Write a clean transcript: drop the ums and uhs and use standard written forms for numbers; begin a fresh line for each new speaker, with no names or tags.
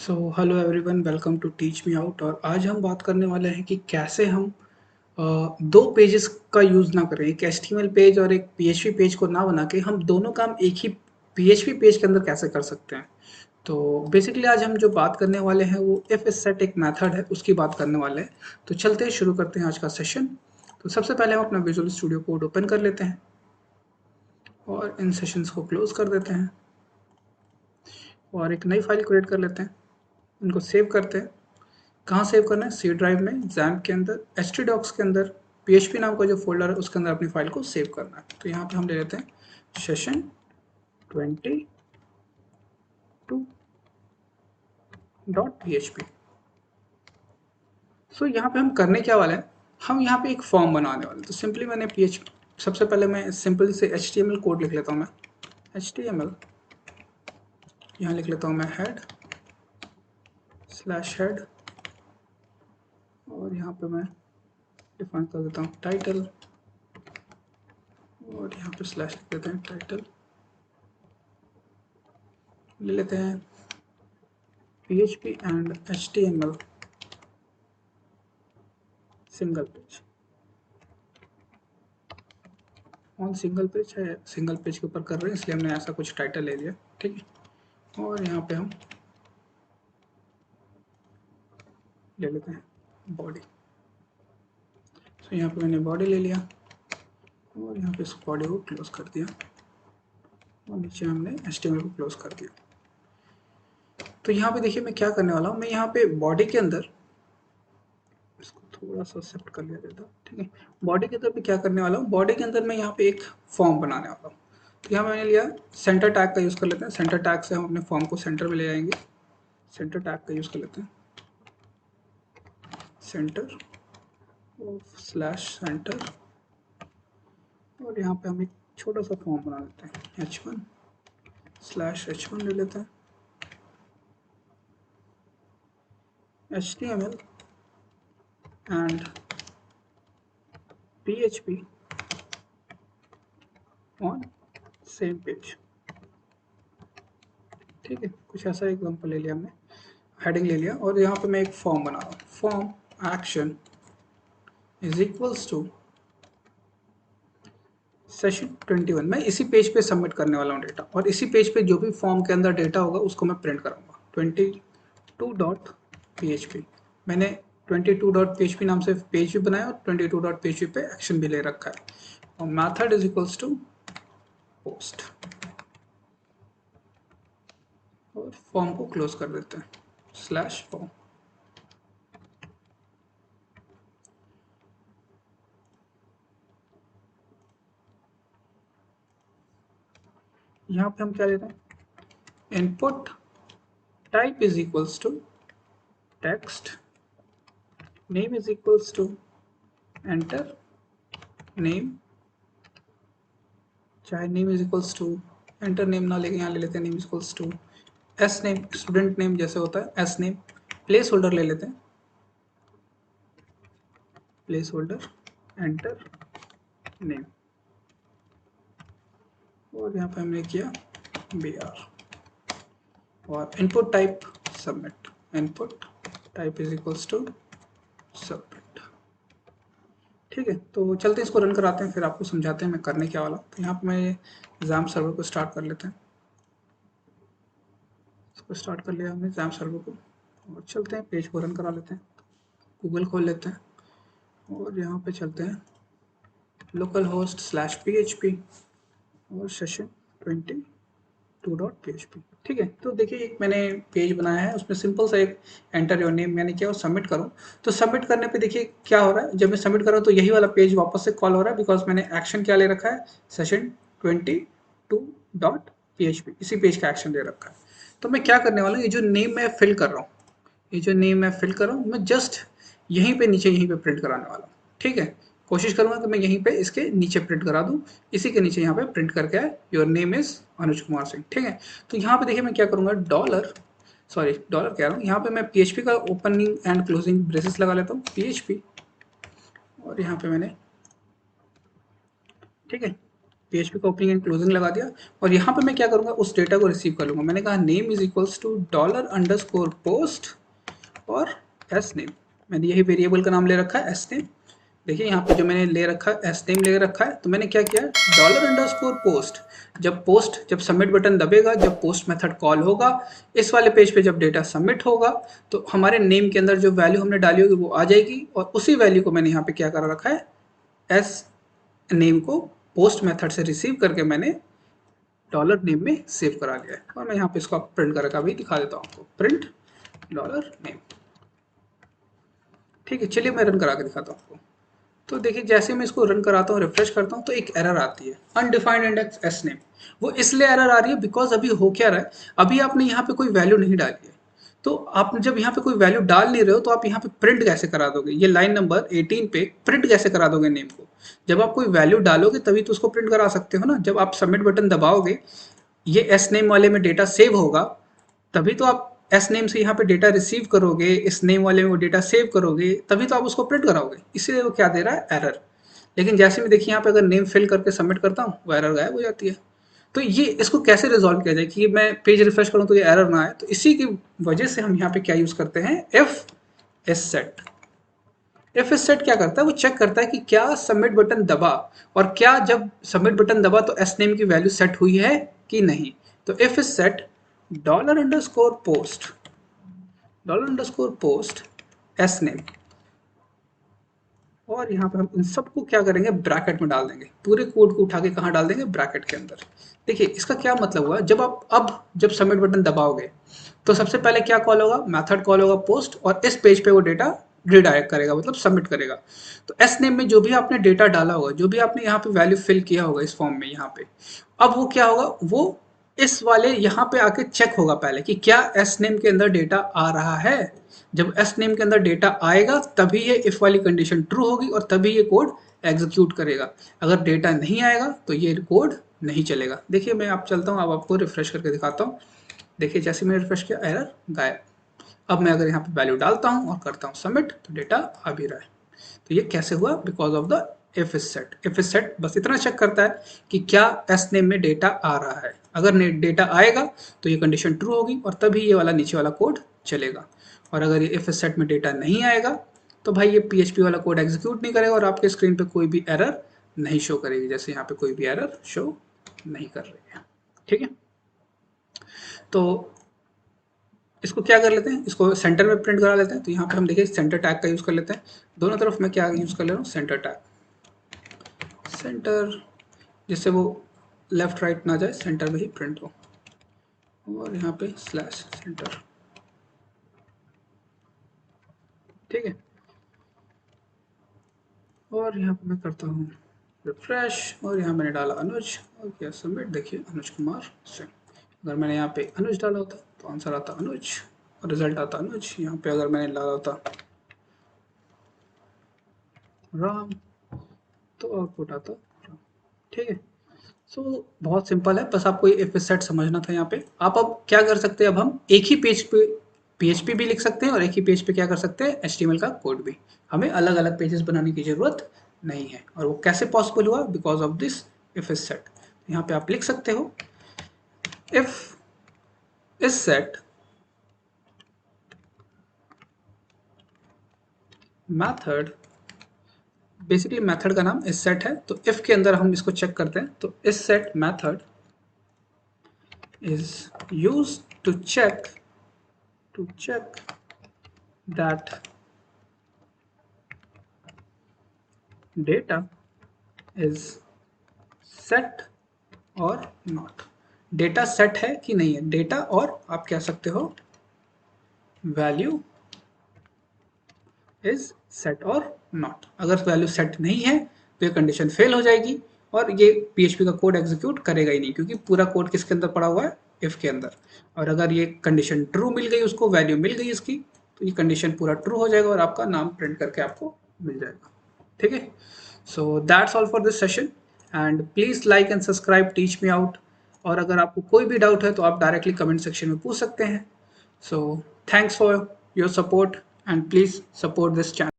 So hello everyone, welcome to teach me out. और आज हम बात करने वाले हैं कि कैसे हम दो पेजेस का यूज़ ना करें, एक एचटीएमएल पेज और एक पीएचपी पेज को ना बना के हम दोनों काम एक ही पीएचपी पेज के अंदर कैसे कर सकते हैं। तो बेसिकली आज हम जो बात करने वाले हैं वो इफ सेट एक मेथड है, उसकी बात करने वाले हैं। तो चलते हैं, शुरू करते हैं आज का सेशन। तो सबसे पहले हम अपना विजुअल स्टूडियो कोड ओपन कर लेते हैं और इन सेशंस को क्लोज कर देते हैं और एक नई फाइल क्रिएट कर लेते हैं। इनको सेव करते हैं। कहाँ सेव करना है? सी ड्राइव में, जैम्प के अंदर, htdocs के अंदर, php नाम का जो फोल्डर है उसके अंदर अपनी फाइल को सेव करना है। तो यहाँ पे हम ले लेते हैं सेशन 22.php। सो यहाँ पे हम करने क्या वाले हैं, हम यहाँ पे एक फॉर्म बनाने वाले हैं। तो सिंपली मैंने सबसे पहले मैं सिंपल से HTML कोड लिख लेता हूँ। मैं HTML यहाँ लिख लेता हूँ मैं head/head और यहाँ पे मैं डिफाइन कर देता हूँ टाइटल और यहाँ पे स्लैश लिख देते हैं टाइटल। ले लेते हैं PHP and HTML single page. On single page है, सिंगल पेज के ऊपर कर रहे हैं इसलिए हमने ऐसा कुछ टाइटल ले लिया, ठीक है। और यहाँ पे हम ले लेते हैं बॉडी। तो यहाँ पे मैंने बॉडी ले लिया और यहाँ पे इस बॉडी को क्लोज कर दिया और नीचे हमने HTML को क्लोज कर दिया। तो यहाँ पे देखिए मैं क्या करने वाला हूँ, मैं यहाँ पे बॉडी के अंदर इसको थोड़ा सा शिफ्ट कर लिया जाता, ठीक है। बॉडी के अंदर मैं क्या करने वाला हूँ, बॉडी के अंदर मैं यहाँ पे एक फॉर्म बनाने वाला हूँ। तो यहाँ मैंने लिया सेंटर टैग का यूज़ कर लेते हैं। सेंटर टैग से हम अपने फॉर्म को सेंटर में ले आएंगे। सेंटर टैग का यूज़ कर लेते हैं, सेंटर ऑफ स्लैश सेंटर। और यहाँ पे हम एक छोटा सा फॉर्म बना लेते हैं, h1/h1 ले लेते हैं। HTML and PHP on same page, ठीक है। कुछ ऐसा एग्जांपल ले लिया हमने, हेडिंग ले लिया और यहाँ पे मैं एक फॉर्म बना रहा हूँ। Form action is equals to session 21। मैं इसी पेज पे सबमिट करने वाला हूँ डेटा और इसी पेज पे जो भी फॉर्म के अंदर डेटा होगा उसको मैं प्रिंट कराऊंगा। 22.php मैंने 22.php नाम से पेज भी बनाया और 22.php पे एक्शन भी ले रखा है। और method is equals to post और फॉर्म को क्लोज कर देते हैं, स्लैश फॉर्म। यहाँ पे हम क्या लेते हैं, input type is equals to text, name is equals to enter name, चाहे name is equals to enter name ना लेके यहाँ ले लेते हैं name is equals to s name, student name जैसे होता है एस नेम। प्लेस होल्डर ले लेते हैं, प्लेस होल्डर एंटर नेम और यहाँ पे हमने किया BR और input type submit. Input type is equals to submit, ठीक है। तो चलते हैं इसको रन कराते हैं, फिर आपको समझाते हैं मैं करने क्या वाला। तो यहाँ पे मैं जैम सर्वर को स्टार्ट कर लेते हैं। इसको स्टार्ट कर लिया हमने जैम सर्वर को और चलते हैं पेज को रन करा लेते हैं। गूगल खोल लेते हैं और यहाँ पे चलते हैं localhost/php और सेशन 22.php, ठीक है। तो देखिए एक मैंने पेज बनाया है, उसमें सिंपल सा एक एंटर योर नेम मैंने किया और सबमिट करूँ। तो सबमिट करने पे देखिए क्या हो रहा है, जब मैं सबमिट कर रहा हूँ तो यही वाला पेज वापस से कॉल हो रहा है, बिकॉज मैंने एक्शन क्या ले रखा है, सेशन 22.php, इसी पेज का एक्शन ले रखा है। तो मैं क्या करने वाला हूँ, ये जो नेम मैं फिल कर रहा हूँ, ये जो नेम मैं फिल कर रहा हूँ, मैं जस्ट यहीं पे नीचे यहीं पे प्रिंट कराने वाला हूँ, ठीक है। कोशिश करूंगा कि मैं यहीं पे इसके नीचे प्रिंट करा दूं, इसी के नीचे यहाँ पे प्रिंट करके आए your name is Anuj Kumar Singh, ठीक है। तो यहाँ पे देखिए मैं क्या करूंगा, डॉलर कह रहा हूँ, यहाँ पे मैं PHP का ओपनिंग एंड क्लोजिंग ब्रेसेस लगा लेता हूँ, PHP। और यहाँ पे मैंने, ठीक है, PHP का ओपनिंग एंड क्लोजिंग लगा दिया और यहाँ पे मैं क्या करूँगा, उस डेटा को रिसीव कर लूँगा। मैंने कहा name is equals to $_post और एस नेम, मैंने यही वेरिएबल का नाम ले रखा है एस नेम। देखिए यहाँ पे जो मैंने ले रखा है एस नेम ले रखा है, तो मैंने क्या किया $_post, जब सबमिट बटन दबेगा, जब पोस्ट मेथड कॉल होगा, इस वाले पेज पे जब डेटा सबमिट होगा तो हमारे नेम के अंदर जो वैल्यू हमने डाली होगी वो आ जाएगी और उसी वैल्यू को मैंने यहाँ पे क्या कर रखा है, एस नेम को पोस्ट मेथड से रिसीव करके मैंने $नेम में सेव करा लिया है और मैं यहाँ पे इसको प्रिंट करके अभी दिखा देता हूँ आपको, प्रिंट $नेम। ठीक है, चलिए मैं रन करा के दिखाता हूँ आपको। तो देखिए जैसे मैं इसको रन कराता हूँ, रिफ्रेश करता हूँ, तो एक एरर आती है, अनडिफाइंड इंडेक्स एस नेम। वो इसलिए एरर आ रही है बिकॉज अभी हो क्या रहा है, अभी आपने यहाँ पे कोई वैल्यू नहीं डाली है। तो आप जब यहाँ पे कोई वैल्यू डाल नहीं रहे हो तो आप यहाँ पे प्रिंट कैसे करा दोगे, ये लाइन नंबर 18 पे प्रिंट कैसे करा दोगे नेम को। जब आप कोई वैल्यू डालोगे तभी तो उसको प्रिंट करा सकते हो ना। जब आप सबमिट बटन दबाओगे, ये एस नेम वाले में डेटा सेव होगा, तभी तो आप एस नेम से यहाँ पे डेटा रिसीव करोगे, इस नेम वाले में वो डेटा सेव करोगे, तभी तो आप उसको प्रिंट कराओगे। इसीलिए वो क्या दे रहा है, एरर। लेकिन जैसे मैं देखिए यहाँ पे अगर नेम फिल करके सबमिट करता हूँ, वो एरर गायब हो जाती है। तो ये इसको कैसे रिजॉल्व किया जाए कि मैं पेज रिफ्रेश करूँ तो ये एरर ना आए, तो इसी की वजह से हम यहाँ पे क्या यूज करते हैं, if S set. If S set क्या करता है, वो चेक करता है कि क्या सबमिट बटन दबा और क्या जब सबमिट बटन दबा तो एस नेम की वैल्यू सेट हुई है कि नहीं। तो if S set $_post S name, और यहाँ पे हम इन सबको क्या करेंगे, ब्रैकेट में डाल देंगे। पूरे कोड को उठा के कहाँ डाल देंगे, ब्रैकेट के अंदर। देखिए इसका क्या मतलब हुआ, जब सबमिट बटन दबाओगे तो सबसे पहले क्या कॉल होगा, मेथड कॉल होगा पोस्ट, और इस पेज पे वो डेटा रिडायरेक्ट करेगा, मतलब सबमिट करेगा। तो एस नेम में जो भी आपने डेटा डाला होगा, जो भी आपने यहाँ पे वैल्यू फिल किया होगा इस फॉर्म में यहाँ पे, अब वो क्या होगा, वो इस वाले यहाँ पे आके चेक होगा पहले कि क्या एस नेम के अंदर डेटा आ रहा है। जब एस नेम के अंदर डेटा आएगा तभी ये इफ वाली कंडीशन ट्रू होगी और तभी ये कोड एग्जीक्यूट करेगा। अगर डेटा नहीं आएगा तो ये कोड नहीं चलेगा। देखिए मैं आप चलता हूँ, अब आपको रिफ्रेश करके दिखाता हूँ। देखिए जैसे मैंने रिफ्रेश किया, एरर गायब। अब मैं अगर यहाँ पे वैल्यू डालता हूँ और करता हूँ सबमिट, तो डेटा आ भी रहा है। तो ये कैसे हुआ, because of the if is set. If is set बस इतना चेक करता है कि क्या एस नेम में डेटा आ रहा है। अगर डेटा आएगा तो ये कंडीशन ट्रू होगी और तभी ये वाला नीचे वाला कोड चलेगा। और अगर ये इफ इज सेट में डेटा नहीं आएगा तो भाई ये PHP वाला कोड एग्जीक्यूट नहीं करेगा और आपके स्क्रीन पे कोई भी एरर नहीं शो करेगी। जैसे यहाँ पे कोई भी एरर शो नहीं कर रही है। ठीक है, तो इसको क्या कर लेते हैं, इसको सेंटर में प्रिंट करा लेते हैं। तो यहाँ पे हम देखिए सेंटर टैग का यूज कर लेते हैं। दोनों तरफ मैं क्या यूज कर ले रहा हूँ, सेंटर टैग, सेंटर, जिससे वो लेफ्ट राइट ना जाए, सेंटर में ही प्रिंट हो। और यहाँ पे स्लैश सेंटर। ठीक है, और यहाँ पे मैं करता हूँ रिफ्रेश और यहाँ मैंने डाला अनुज और किया सबमिट। देखिए अनुज कुमार सिंह। अगर मैंने यहाँ पे अनुज डाला होता तो आंसर आता अनुज और रिजल्ट आता अनुज। यहाँ पे अगर मैंने डाला होता राम तो आउटपुट आता राम। ठीक है, सो बहुत सिंपल है, बस आपको ये इफ सेट समझना था। यहाँ पे आप अब क्या कर सकते हैं, अब हम एक ही पेज पे PHP भी लिख सकते हैं और एक ही पेज पे क्या कर सकते हैं, HTML का कोड भी। हमें अलग अलग पेजेस बनाने की जरूरत नहीं है। और वो कैसे पॉसिबल हुआ, because of this if is set. यहाँ पे आप लिख सकते हो if is set method, basically method का नाम इस सेट है। तो इफ के अंदर हम इसको चेक करते हैं, तो isset method is use to check that data is set or not। Data set है कि नहीं है, डेटा और आप कह सकते हो वैल्यू इज सेट और नॉट। अगर वैल्यू सेट नहीं है तो ये कंडीशन फेल हो जाएगी और ये PHP का कोड एग्जीक्यूट करेगा ही नहीं, क्योंकि पूरा कोड किसके अंदर पड़ा हुआ है, इफ के अंदर। और अगर ये कंडीशन ट्रू मिल गई, उसको वैल्यू मिल गई इसकी, तो ये कंडीशन पूरा ट्रू हो जाएगा और आपका नाम प्रिंट करके आपको मिल जाएगा। ठीक है, so that's all for this session and please like and subscribe teach me out. और अगर आपको कोई भी डाउट है तो आप डायरेक्टली कमेंट सेक्शन में पूछ सकते हैं। So thanks for your support and please support this channel.